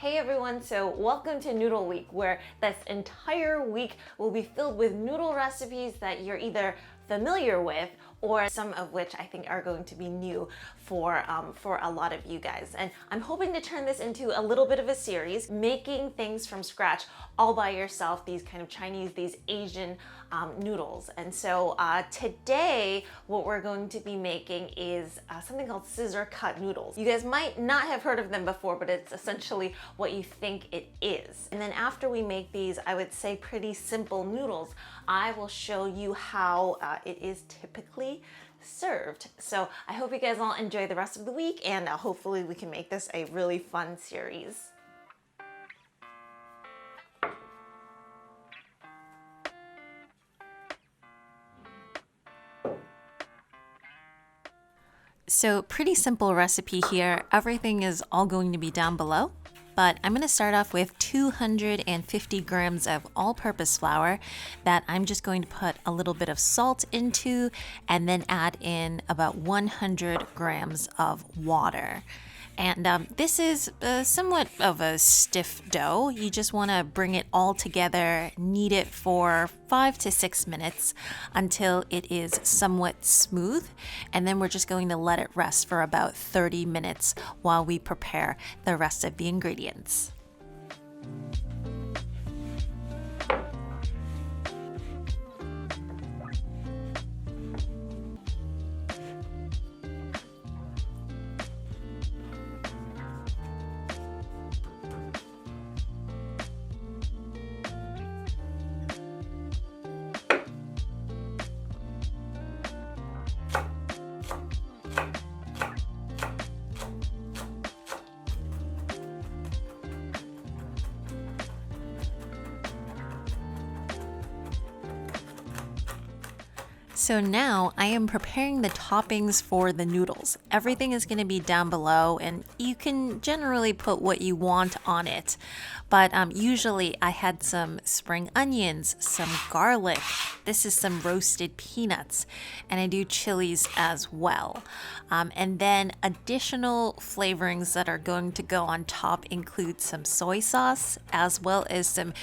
Hey everyone, so welcome to Noodle Week, where this entire week will be filled with noodle recipes that you're either familiar with or some of which I think are going to be new for a lot of you guys. And I'm hoping to turn this into a little bit of a series, making things from scratch all by yourself, these kind of Chinese, these Asian noodles. And so today, what we're going to be making is something called scissor cut noodles. You guys might not have heard of them before, but it's essentially what you think it is. And then after we make these, I would say pretty simple noodles, I will show you how it is typically served. So I hope you guys all enjoy the rest of the week, and hopefully we can make this a really fun series. So pretty simple recipe here. Everything is all going to be down below. But I'm going to start off with 250 grams of all-purpose flour that I'm just going to put a little bit of salt into and then add in about 100 grams of water. And this is somewhat of a stiff dough. You just want to bring it all together, knead it for 5 to 6 minutes until it is somewhat smooth. And then we're just going to let it rest for about 30 minutes while we prepare the rest of the ingredients. So now I am preparing the toppings for the noodles. Everything is going to be down below, and you can generally put what you want on it. But usually I had some spring onions, some garlic. This is some roasted peanuts, and I do chilies as well. And then additional flavorings that are going to go on top include some soy sauce as well as some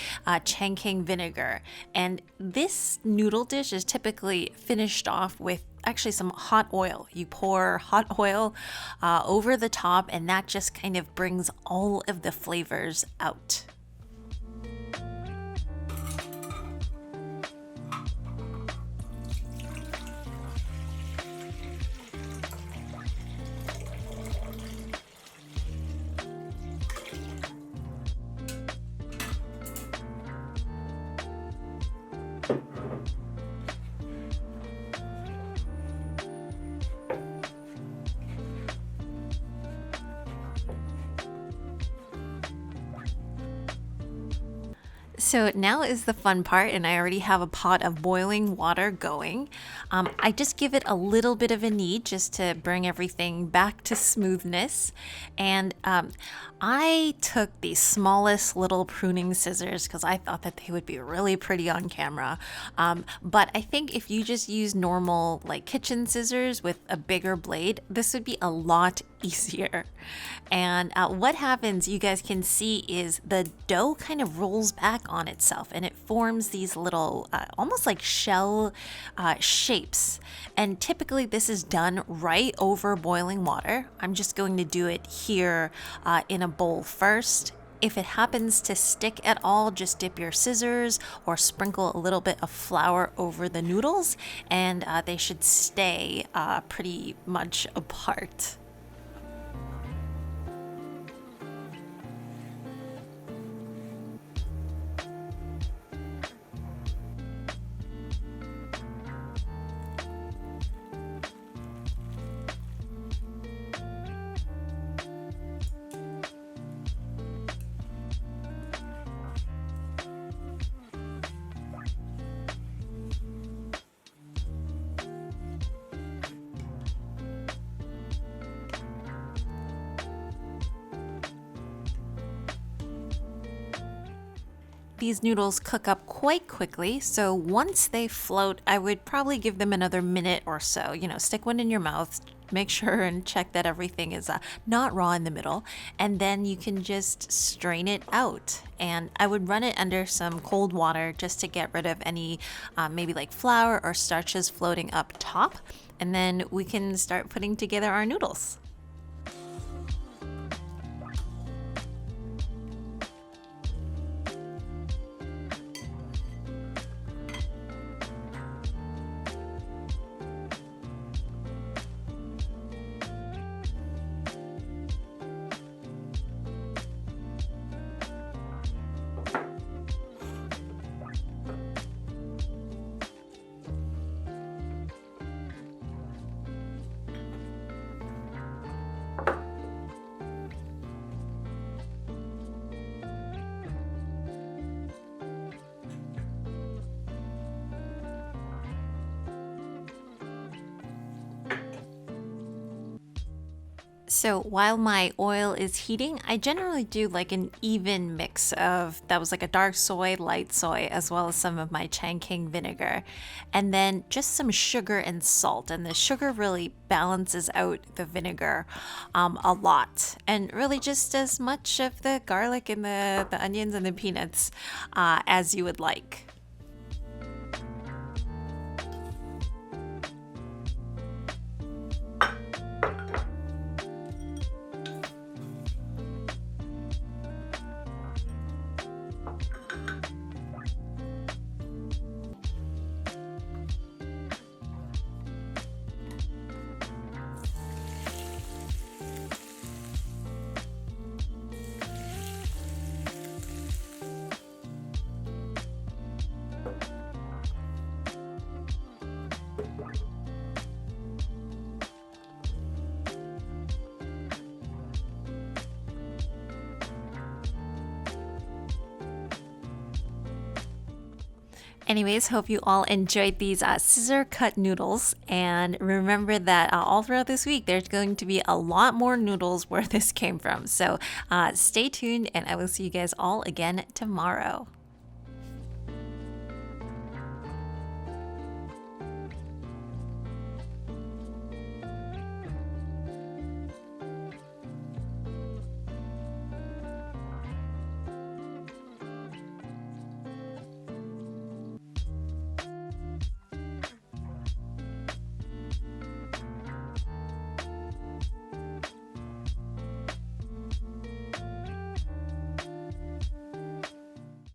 chiangking vinegar. And this noodle dish is typically finished off with actually some hot oil. You pour hot oil over the top, and that just kind of brings all of the flavors out. So now is the fun part, and I already have a pot of boiling water going. I just give it a little bit of a knead just to bring everything back to smoothness. And I took the smallest little pruning scissors because I thought that they would be really pretty on camera. But I think if you just use normal like kitchen scissors with a bigger blade, this would be a lot easier. And what happens, you guys can see, is the dough kind of rolls back on itself and it forms these little almost like shell shapes. And typically this is done right over boiling water. I'm just going to do it here in a bowl first. If it happens to stick at all, just dip your scissors or sprinkle a little bit of flour over the noodles, and they should stay pretty much apart. these noodles cook up quite quickly, so once they float, I would probably give them another minute or so. Stick one in your mouth, make sure and check that everything is not raw in the middle, and then you can just strain it out. And I would run it under some cold water just to get rid of any maybe like flour or starches floating up top, and then we can start putting together our noodles. So while my oil is heating, I generally do like an even mix of that was like a dark soy, light soy, as well as some of my chiangking vinegar, and then just some sugar and salt. And the sugar really balances out the vinegar a lot, and really just as much of the garlic and the onions and the peanuts as you would like. Anyways, hope you all enjoyed these scissor cut noodles, and remember that all throughout this week there's going to be a lot more noodles where this came from. So stay tuned, and I will see you guys all again tomorrow.